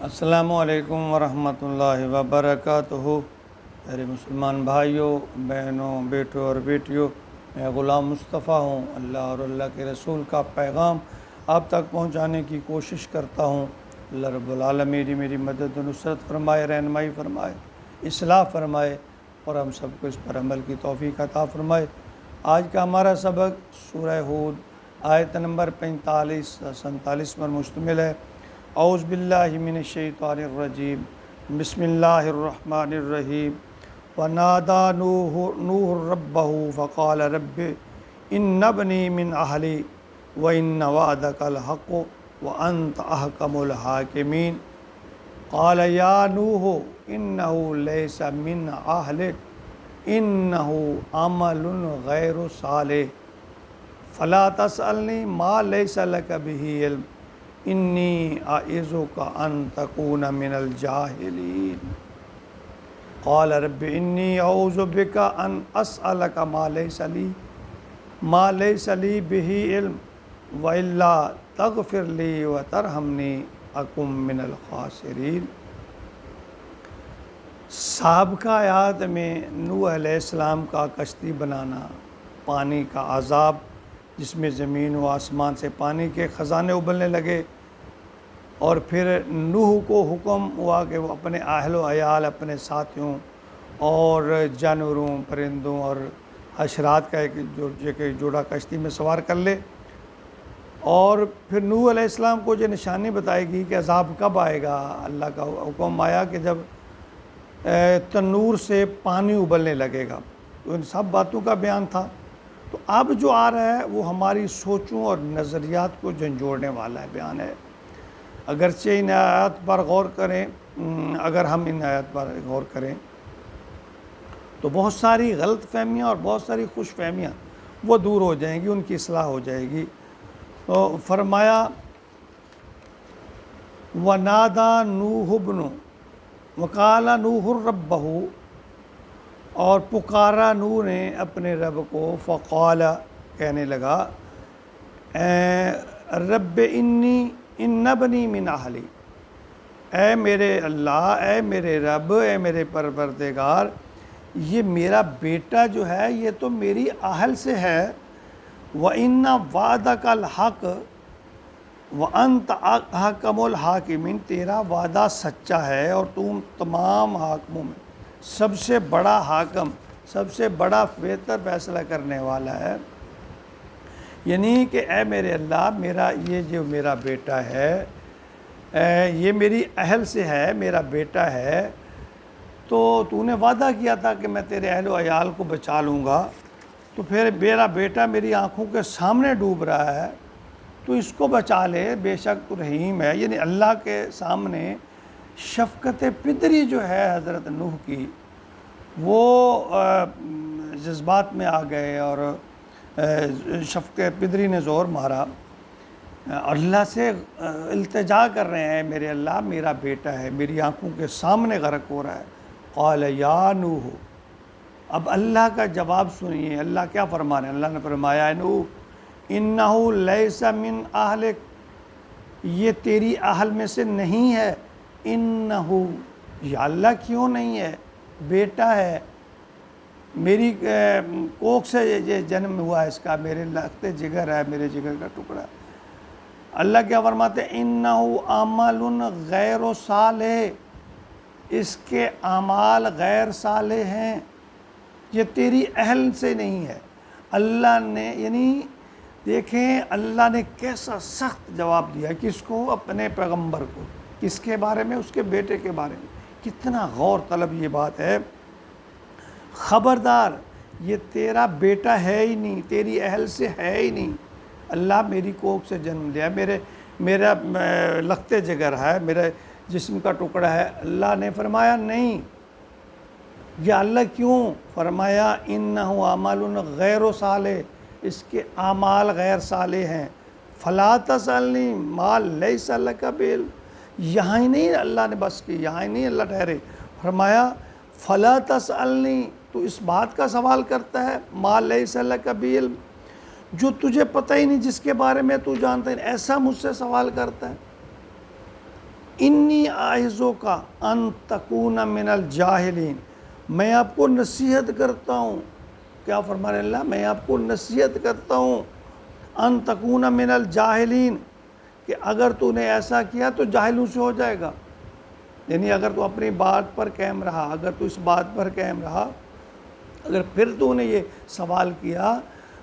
السلام علیکم ورحمۃ اللہ وبرکاتہ۔ میرے مسلمان بھائیوں، بہنوں، بیٹوں اور بیٹیوں، میں غلام مصطفیٰ ہوں۔ اللہ اور اللہ کے رسول کا پیغام آپ تک پہنچانے کی کوشش کرتا ہوں۔ اللہ رب العالمین میری مدد و نصرت فرمائے، رہنمائی فرمائے، اصلاح فرمائے اور ہم سب کو اس پر عمل کی توفیق عطا فرمائے۔ آج کا ہمارا سبق سورہ ہود آیت نمبر 45-47 پر مشتمل ہے۔ اعوذ باللہ من الشیطان الرجیم، بسم اللہ الرحمن الرحیم۔ ونادى نوح ربه فقال رب إن ابني من أهلي وإن وعدك الحق وأنت أحكم الحاكمين قال يا نوح إنه ليس من أهلك إنه عمل غير صالح فلا تسألني ما ليس لك به علم إني أعظك أن تكون من الجاهلين قال رب إني أعوذ بك أن أسألك ما ليس لي به علم وإلا تغفر لي وترحمني أكن من الخاسرين۔ سابقہ آیات میں نوح علیہ السلام کا کشتی بنانا، پانی کا عذاب جس میں زمین و آسمان سے پانی کے خزانے ابلنے لگے، اور پھر نوح کو حکم ہوا کہ وہ اپنے اہل و عیال، اپنے ساتھیوں اور جانوروں، پرندوں اور حشرات کا ایک جوڑا کشتی میں سوار کر لے۔ اور پھر نوح علیہ السلام کو جو نشانی بتائی گئی کہ عذاب کب آئے گا، اللہ کا حکم آیا کہ جب تنور سے پانی ابلنے لگے گا۔ تو ان سب باتوں کا بیان تھا۔ تو اب جو آ رہا ہے وہ ہماری سوچوں اور نظریات کو جھنجھوڑنے والا ہے بیان ہے۔ اگرچہ ان آیات پر غور کریں، اگر ہم ان آیات پر غور کریں تو بہت ساری غلط فہمیاں اور بہت ساری خوش فہمیاں وہ دور ہو جائیں گی، ان کی اصلاح ہو جائے گی۔ تو فرمایا وَنَادَى نُوحُ ابْنُ وَقَالَ نُوحٌ رَبَّهُ، اور پکارا نوح نے اپنے رب کو، فقال کہنے لگا، رب ان ابنی من اہلی، اے میرے اللہ، اے میرے رب، اے میرے پروردگار، یہ میرا بیٹا جو ہے یہ تو میری اہل سے ہے۔ وَإِنَّ وَعْدَكَ الْحَقُّ وَأَنْتَ أَحْكَمُ الْحَاكِمِينَ، تیرا وعدہ سچا ہے اور تم تمام حاکموں میں سب سے بڑا حاکم، سب سے بڑا بہتر فیصلہ کرنے والا ہے۔ یعنی کہ اے میرے اللہ، یہ جو میرا بیٹا ہے یہ میری اہل سے ہے، میرا بیٹا ہے، تو نے وعدہ کیا تھا کہ میں تیرے اہل و عیال کو بچا لوں گا، تو پھر میرا بیٹا میری آنکھوں کے سامنے ڈوب رہا ہے، تو اس کو بچا لے، بے شک تو رحیم ہے۔ یعنی اللہ کے سامنے شفقت پدری جو ہے حضرت نوح کی، وہ جذبات میں آ گئے اور شفقت پدری نے زور مارا، اللہ سے التجا کر رہے ہیں، میرے اللہ میرا بیٹا ہے، میری آنکھوں کے سامنے غرق ہو رہا ہے۔ قال یا نوح، اب اللہ کا جواب سنیے، اللہ کیا فرما رہے ہیں؟ اللہ نے فرمایا، نوح انہ لیس من اہلک، یہ تیری اہل میں سے نہیں ہے۔ انہ، یا اللہ کیوں نہیں ہے؟ بیٹا ہے، میری کوکھ سے یہ جنم ہوا ہے، اس کا میرے لگتے جگر ہے، میرے جگر کا ٹکڑا ہے۔ اللہ کیا فرماتے ہیں؟ انہ عمل غیر صالح، اس کے اعمال غیر صالح ہیں، یہ تیری اہل سے نہیں ہے۔ اللہ نے، یعنی دیکھیں اللہ نے کیسا سخت جواب دیا، کس کو؟ اپنے پیغمبر کو۔ کس کے بارے میں؟ اس کے بیٹے کے بارے میں۔ کتنا غور طلب یہ بات ہے۔ خبردار، یہ تیرا بیٹا ہے ہی نہیں، تیری اہل سے ہے ہی نہیں۔ اللہ میری کوکھ سے جنم لیا، میرا لختے جگر ہے، میرے جسم کا ٹکڑا ہے۔ اللہ نے فرمایا نہیں۔ یا اللہ کیوں؟ فرمایا انہ عمل غیر صالح، اس کے اعمال غیر صالح ہیں۔ فلا تسألنی ما لیس لک بعلم، یہاں ہی نہیں اللہ نے بس کی، یہاں ہی نہیں اللہ ٹھہرے، فرمایا فلا تسألنی، تو اس بات کا سوال کرتا ہے، ما لیس لک بعلم، جو تجھے پتہ ہی نہیں، جس کے بارے میں تو جانتا ہے، ایسا مجھ سے سوال کرتا ہے۔ انی اعظو کا ان تکون من الجاہلین، میں آپ کو نصیحت کرتا ہوں، کیا فرما رہے اللہ، میں آپ کو نصیحت کرتا ہوں ان تکون من الجاہلین، کہ اگر تو نے ایسا کیا تو جاہلوں سے ہو جائے گا، یعنی اگر تو اپنی بات پر قائم رہا، اگر تو اس بات پر قائم رہا، اگر پھر تو نے یہ سوال کیا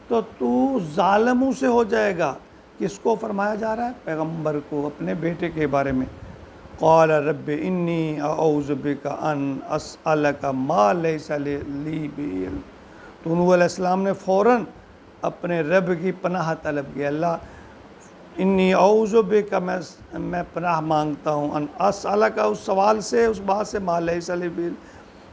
تو ظالموں سے ہو جائے گا۔ کس کو فرمایا جا رہا ہے؟ پیغمبر کو، اپنے بیٹے کے بارے میں۔ قال رب انی اعوذ بک ان اسألک ما لیس لی بعلم، تو نوح علیہ السلام نے فوراً اپنے رب کی پناہ طلب کی، اللہ انی اعوذ بک، میں پناہ مانگتا ہوں، ان اسألک، اس سوال سے، اس بات سے، ما لیس لی بعلم،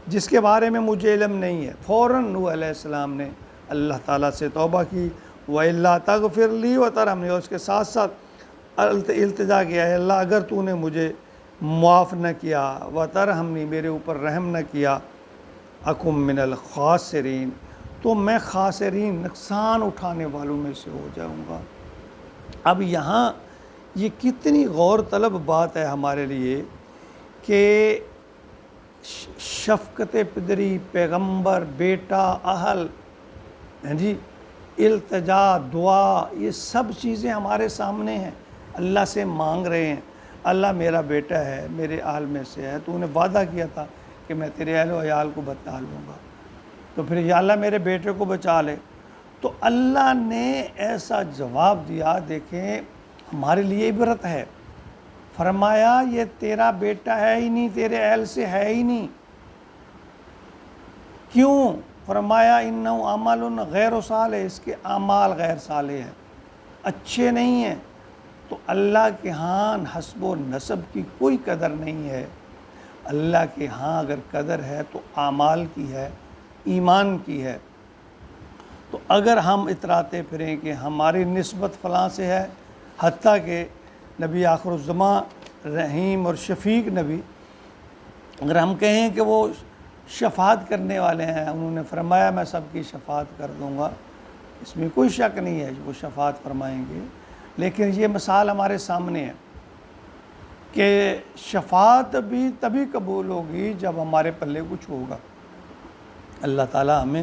جس کے بارے میں مجھے علم نہیں ہے۔ فوراً نوح علیہ السلام نے اللہ تعالیٰ سے توبہ کی، وَإِلَّا تَغْفِرْ لِي وَتَرْحَمْنِی، اور اس کے ساتھ ساتھ التجا کیا ہے، اللہ اگر تو نے مجھے معاف نہ کیا، وَتَرْحَمْنِی، میرے اوپر رحم نہ کیا، اَکُن مِّنَ الْخَاسِرِین، تو میں خاسرین، نقصان اٹھانے والوں میں سے ہو جاؤں گا۔ اب یہاں یہ کتنی غور طلب بات ہے ہمارے لیے کہ شفقت پدری، پیغمبر، بیٹا، اہل، جی، التجا، دعا، یہ سب چیزیں ہمارے سامنے ہیں، اللہ سے مانگ رہے ہیں، اللہ میرا بیٹا ہے، میرے اہل میں سے ہے، تو انہیں وعدہ کیا تھا کہ میں تیرے اہل و عیال کو بچا لوں گا، تو پھر یا اللہ میرے بیٹے کو بچا لے۔ تو اللہ نے ایسا جواب دیا، دیکھیں ہمارے لیے عبرت ہے، فرمایا یہ تیرا بیٹا ہے ہی نہیں، تیرے اہل سے ہے ہی نہیں۔ کیوں؟ فرمایا انہو عمل غیر صالح، اس کے اعمال غیر صالح ہیں، اچھے نہیں ہیں۔ تو اللہ کے ہاں حسب و نسب کی کوئی قدر نہیں ہے، اللہ کے ہاں اگر قدر ہے تو اعمال کی ہے، ایمان کی ہے۔ تو اگر ہم اتراتے پھریں کہ ہماری نسبت فلاں سے ہے، حتیٰ کہ نبی آخر الزمان رحیم اور شفیق نبی، اگر ہم کہیں کہ وہ شفاعت کرنے والے ہیں، انہوں نے فرمایا میں سب کی شفاعت کر دوں گا، اس میں کوئی شک نہیں ہے وہ شفاعت فرمائیں گے، لیکن یہ مثال ہمارے سامنے ہے کہ شفاعت بھی تبھی قبول ہوگی جب ہمارے پلے کچھ ہوگا۔ اللہ تعالیٰ ہمیں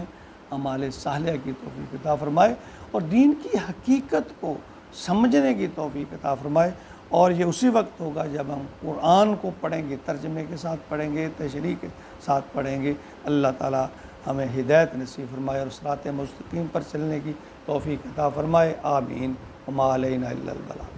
اعمال صالحہ کی توفیق عطا فرمائے اور دین کی حقیقت کو سمجھنے کی توفیق عطا فرمائے، اور یہ اسی وقت ہوگا جب ہم قرآن کو پڑھیں گے، ترجمے کے ساتھ پڑھیں گے، تشریح کے ساتھ پڑھیں گے۔ اللہ تعالیٰ ہمیں ہدایت نصیب فرمائے اور صراط مستقیم پر چلنے کی توفیق عطا فرمائے، آمین۔ وما علینا الا البلاغ۔